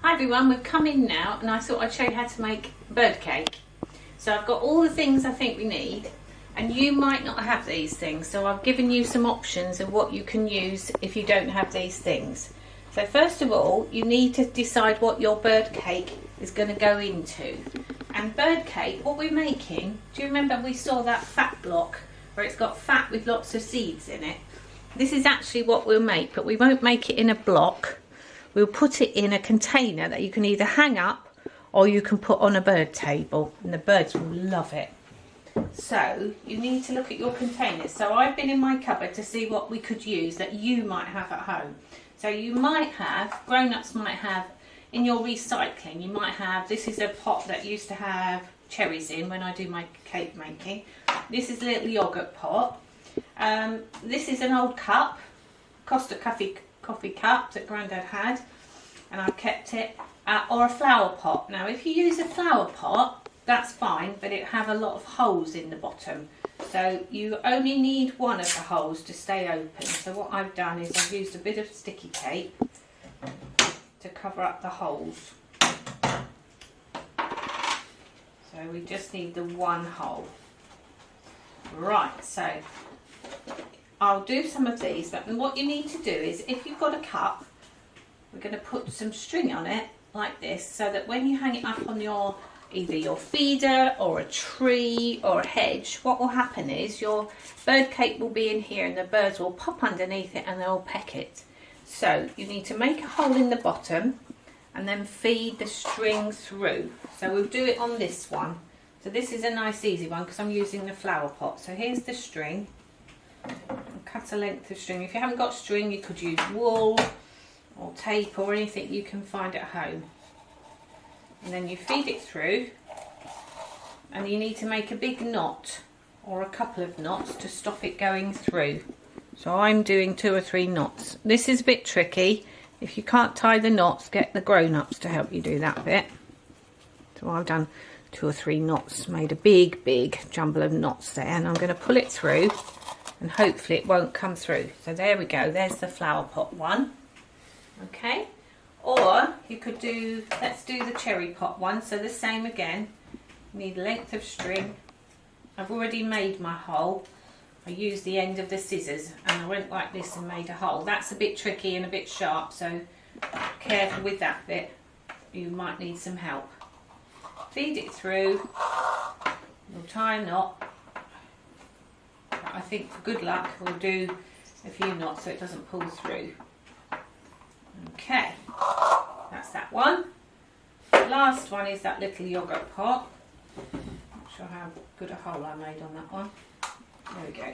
Hi everyone, we've come in now and I thought I'd show you how to make bird cake. So I've got all the things I think we need, and you might not have these things, so I've given you some options of what you can use if you don't have these things. So first of all, you need to decide what your bird cake is going to go into. And bird cake, what we're making, do you remember we saw that fat block where it's got fat with lots of seeds in it? This is actually what we'll make, but we won't make it in a block. We'll put it in a container that you can either hang up or you can put on a bird table, and the birds will love it. So you need to look at your containers. So I've been in my cupboard to see what we could use that you might have at home. So you might have, grown-ups might have, in your recycling, you might have, this is a pot that used to have cherries in when I do my cake making. This is a little yoghurt pot. This is an old cup, Costa coffee cup that Grandad had, and I've kept it, or a flower pot. Now if you use a flower pot, that's fine, but it have a lot of holes in the bottom, so you only need one of the holes to stay open. So what I've done is I've used a bit of sticky tape to cover up the holes. So we just need the one hole. Right, so I'll do some of these, but what you need to do is, if you've got a cup, we're going to put some string on it like this, so that when you hang it up on your either your feeder or a tree or a hedge, what will happen is your bird cake will be in here and the birds will pop underneath it and they'll peck it. So you need to make a hole in the bottom and then feed the string through. So we'll do it on this one. So this is a nice easy one because I'm using the flower pot. So here's the string. Cut a length of string. If you haven't got string, you could use wool or tape or anything you can find at home. And then you feed it through, and you need to make a big knot or a couple of knots to stop it going through. So I'm doing 2 or 3 knots. This is a bit tricky. If you can't tie the knots, get the grown-ups to help you do that bit. So I've done 2 or 3 knots, made a big jumble of knots there, and I'm going to pull it through and hopefully it won't come through. So there we go, there's the flower pot one. Okay, or you could do, let's do the cherry pot one. So the same again, you need a length of string. I've already made my hole. I used the end of the scissors and I went like this and made a hole. That's a bit tricky and a bit sharp, so careful with that bit, you might need some help. Feed it through, we'll tie a knot. I think for good luck we'll do a few knots so it doesn't pull through. Okay, that's that one. The last one is that little yoghurt pot. Not sure how good a hole I made on that one. There we go.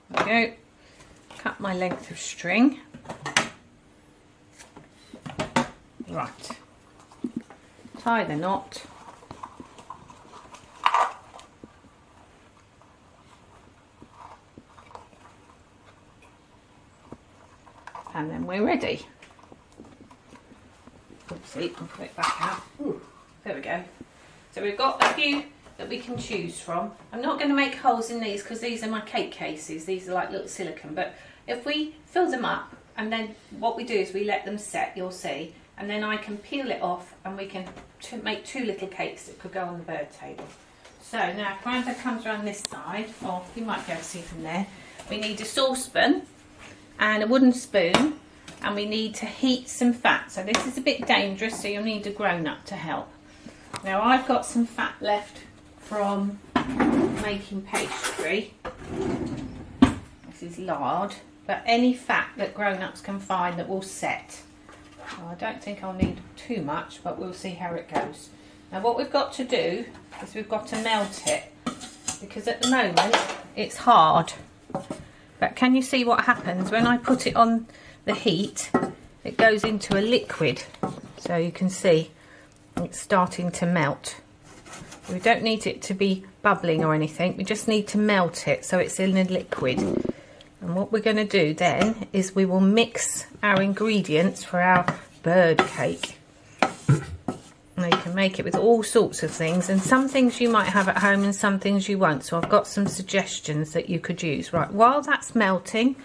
There we go. Cut my length of string. Right. Tie the knot. And then we're ready. Oopsie, I'll put it back out. Ooh, there we go. So we've got a few that we can choose from. I'm not going to make holes in these because these are my cake cases. These are like little silicone. But if we fill them up, and then what we do is we let them set, you'll see, and then I can peel it off and we can make 2 little cakes that could go on the bird table. So now if Grandad comes around this side, or you might be able to see from there, we need a saucepan and a wooden spoon, and we need to heat some fat. So this is a bit dangerous, so you'll need a grown-up to help. Now I've got some fat left from making pastry. This is lard, but any fat that grown-ups can find that will set. Well, I don't think I'll need too much, but we'll see how it goes. Now what we've got to do is we've got to melt it, because at the moment it's hard. But can you see what happens when I put it on the heat? It goes into a liquid, so you can see it's starting to melt. We don't need it to be bubbling or anything, we just need to melt it so it's in a liquid. And what we're going to do then is we will mix our ingredients for our bird cake. Now you can make it with all sorts of things, and some things you might have at home and some things you won't. So I've got some suggestions that you could use. Right, while that's melting,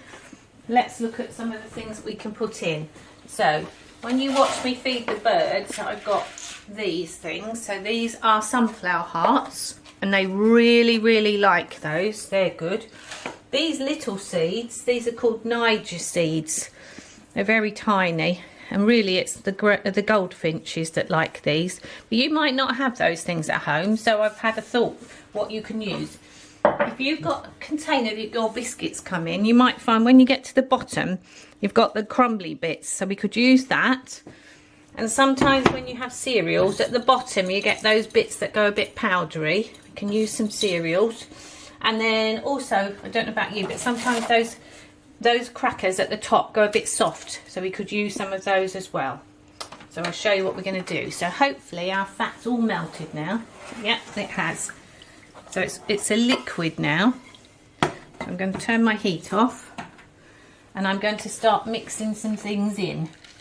let's look at some of the things that we can put in. So when you watch me feed the birds, I've got these things. So these are sunflower hearts, and they really like those. They're good. These little seeds, these are called Niger seeds. They're very tiny, and really it's the goldfinches that like these. But you might not have those things at home, so I've had a thought what you can use. If you've got a container that your biscuits come in, you might find when you get to the bottom, you've got the crumbly bits, so we could use that. And sometimes when you have cereals, at the bottom you get those bits that go a bit powdery. We can use some cereals. And then also, I don't know about you, but sometimes those crackers at the top go a bit soft, so we could use some of those as well. So I'll show you what we're going to do. So hopefully our fat's all melted now. Yep, it has. So it's a liquid now. So I'm going to turn my heat off, and I'm going to start mixing some things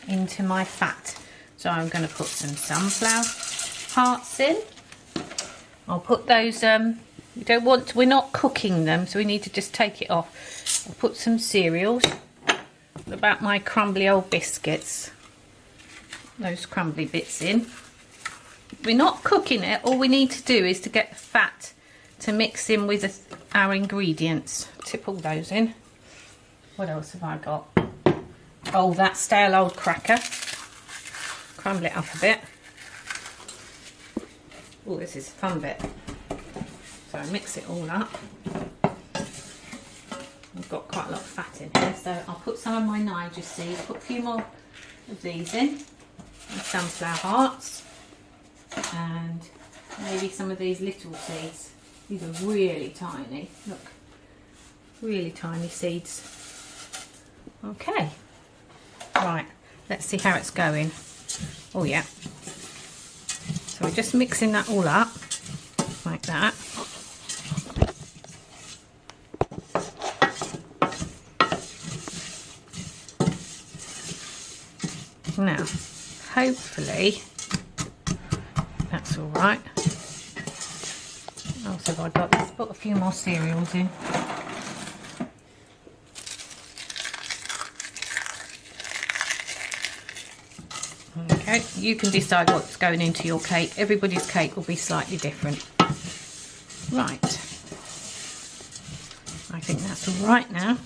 into my fat. So I'm going to put some sunflower hearts in. I'll put those, we're not cooking them, so we need to just take it off. I'll put some cereals, about my crumbly old biscuits, those crumbly bits in. We're not cooking it, all we need to do is to get the fat to mix in with our ingredients. Tip all those in. What else have I got? Oh, that stale old cracker. Crumble it up a bit. Oh, this is a fun bit. So I mix it all up. I've got quite a lot of fat in here, so I'll put some of my Niger seeds, put a few more of these in, and sunflower hearts, and maybe some of these little seeds. These are really tiny, look, really tiny seeds. Okay, right, let's see how it's going. Oh yeah, so we're just mixing that all up, like that. Now, hopefully that's all right. What else have I got? Let's put a few more cereals in. Okay, you can decide what's going into your cake. Everybody's cake will be slightly different. Right. I think that's all right now.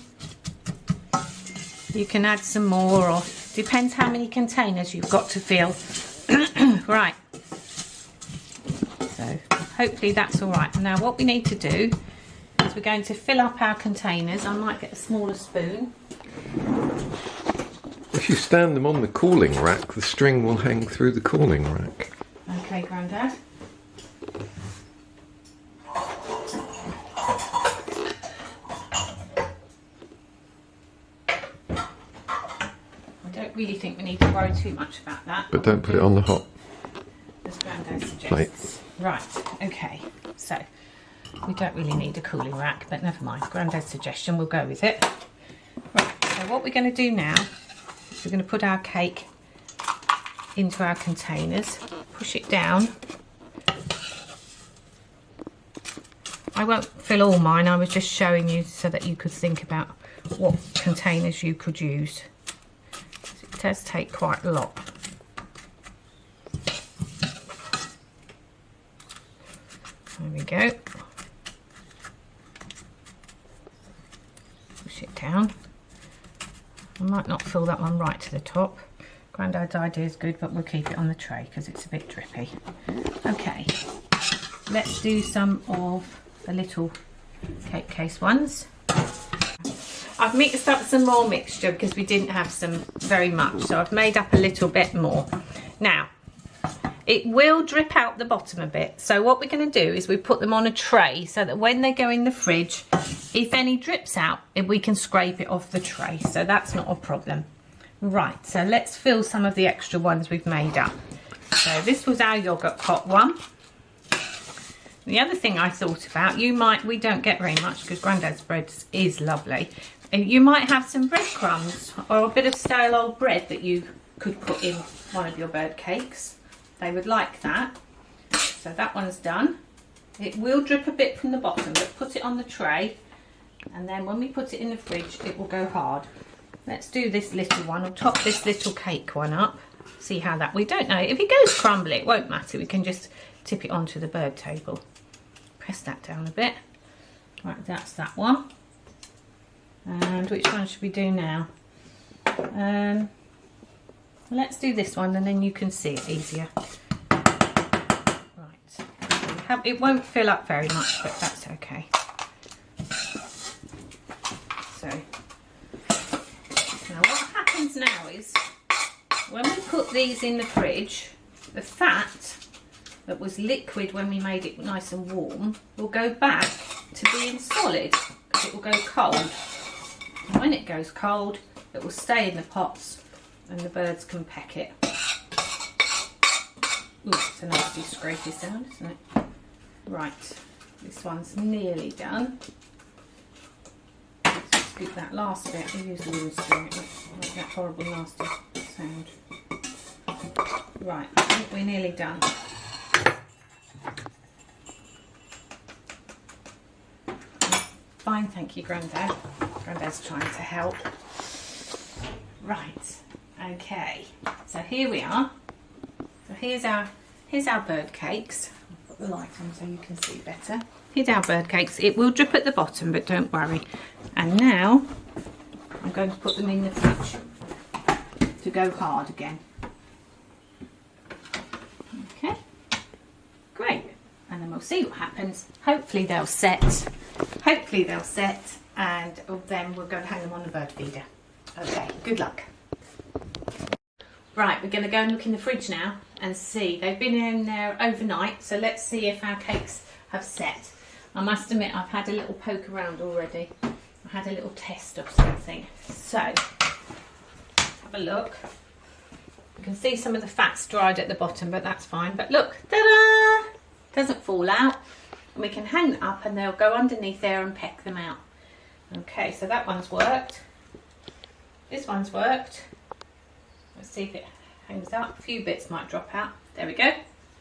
You can add some more, or depends how many containers you've got to fill. Right. So hopefully that's all right. Now what we need to do is we're going to fill up our containers. I might get a smaller spoon. If you stand them on the cooling rack, the string will hang through the cooling rack. Okay, Grandad. Really think we need to worry too much about that. But don't put it on the hot plate. Right, okay. So we don't really need a cooling rack, but never mind. Grandad's suggestion, we'll go with it. Right, so what we're going to do now is we're going to put our cake into our containers, push it down. I won't fill all mine, I was just showing you so that you could think about what containers you could use. It does take quite a lot. There we go. Push it down. I might not fill that one right to the top. Grandad's idea is good, but we'll keep it on the tray because it's a bit drippy. Okay, let's do some of the little cake case ones. I've mixed up some more mixture because we didn't have some very much, so I've made up a little bit more. Now, it will drip out the bottom a bit, so what we're going to do is we put them on a tray so that when they go in the fridge, if any drips out, we can scrape it off the tray, so that's not a problem. Right, so let's fill some of the extra ones we've made up. So this was our yoghurt pot one. The other thing I thought about, we don't get very much because Grandad's bread is lovely. You might have some breadcrumbs or a bit of stale old bread that you could put in one of your bird cakes. They would like that. So that one's done. It will drip a bit from the bottom, but put it on the tray, and then when we put it in the fridge, it will go hard. let's do this little one. I'll top this little cake one up. See how that, we don't know. If it goes crumbly, it won't matter. We can just tip it onto the bird table. Press that down a bit. Right, that's that one. And which one should we do now? Let's do this one and then you can see it easier. Right, it won't fill up very much, but that's okay. So, now what happens now is, when we put these in the fridge, the fat that was liquid when we made it nice and warm will go back to being solid because it will go cold. And when it goes cold, it will stay in the pots and the birds can peck it. Ooh, it's a nasty scrapey sound, isn't it? Right, this one's nearly done. Let's scoop that last bit. We use the wooden spoon, it makes like that horrible nasty sound. Right, I think we're nearly done. Fine, thank you, Grandad. Grandad's trying to help. Right, okay. So here we are. So here's our bird cakes. I'll put the light on so you can see better. Here's our bird cakes. It will drip at the bottom, but don't worry. And now I'm going to put them in the fridge to go hard again. Okay, great. And then we'll see what happens. Hopefully they'll set. And then we're going to hang them on the bird feeder. Okay, good luck. Right, we're going to go and look in the fridge now and see. They've been in there overnight, so let's see if our cakes have set. I must admit I've had a little poke around already. I had a little test of something. So, have a look. You can see some of the fat's dried at the bottom, but that's fine. But look, ta-da! Doesn't fall out. And we can hang them up and they'll go underneath there and peck them out. Okay, so that one's worked. This one's worked. Let's see if it hangs up. A few bits might drop out. There we go.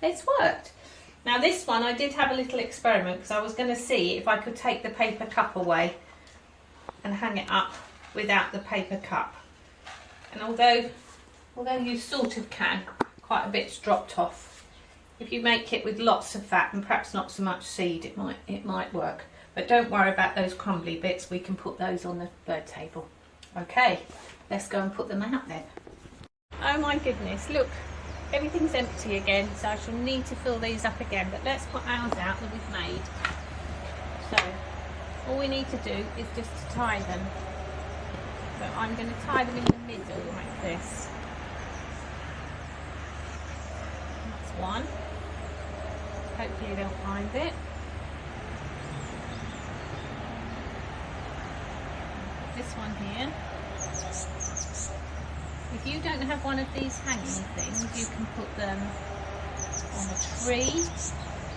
It's worked. Now this one I did have a little experiment because I was going to see if I could take the paper cup away and hang it up without the paper cup. And although you sort of can, quite a bit's dropped off. If you make it with lots of fat and perhaps not so much seed, it might work. But don't worry about those crumbly bits. We can put those on the bird table. Okay, let's go and put them out then. Oh my goodness, look, everything's empty again, so I shall need to fill these up again. But let's put ours out that we've made. So all we need to do is just to tie them. So I'm going to tie them in the middle like this. That's one. Hopefully they'll find it. This one here. If you don't have one of these hanging things, you can put them on a tree,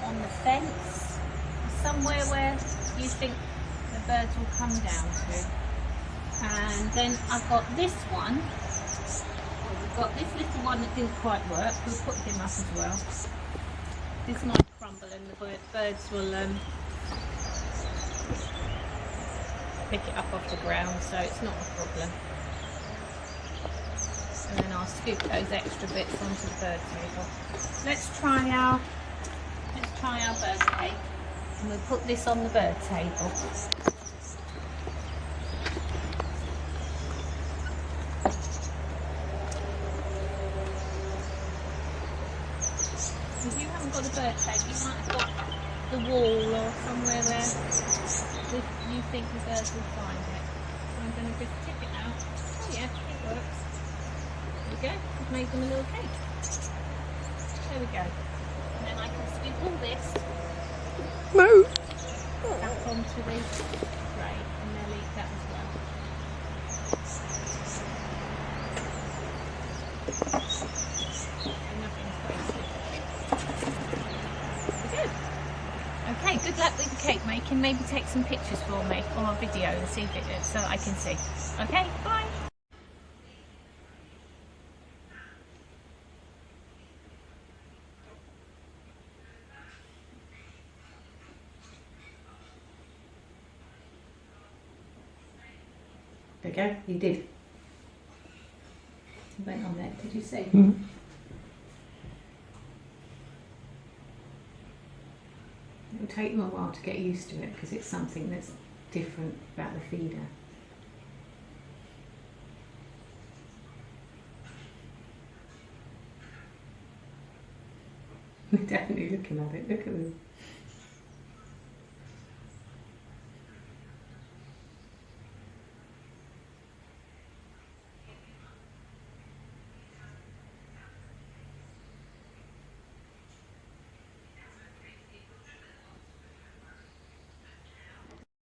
on the fence, somewhere where you think the birds will come down to. And then I've got this one. Well, we've got this little one that didn't quite work. We'll put him up as well. This might crumble and the birds will pick it up off the ground, so it's not a problem. And then I'll scoop those extra bits onto the bird table. Let's try our bird cake, and we'll put this on the bird table. If you haven't got a bird cake, you might have got the wall or somewhere where you think the birds will find it. So I'm going to just tip it out. Oh yeah, it works. There we go, we've made them a little cake. There we go. And then I can scoop all this back onto the tray and they'll eat that as well. And nothing's wasted. There we go. Okay, good luck with the cake making. Maybe take some pictures for me or a video and see if it is so that I can see. Okay, bye. There you go, you did. went on there. Did you see? Mm. It'll take them a while to get used to it because it's something that's different about the feeder. We're definitely looking at it. Look at them.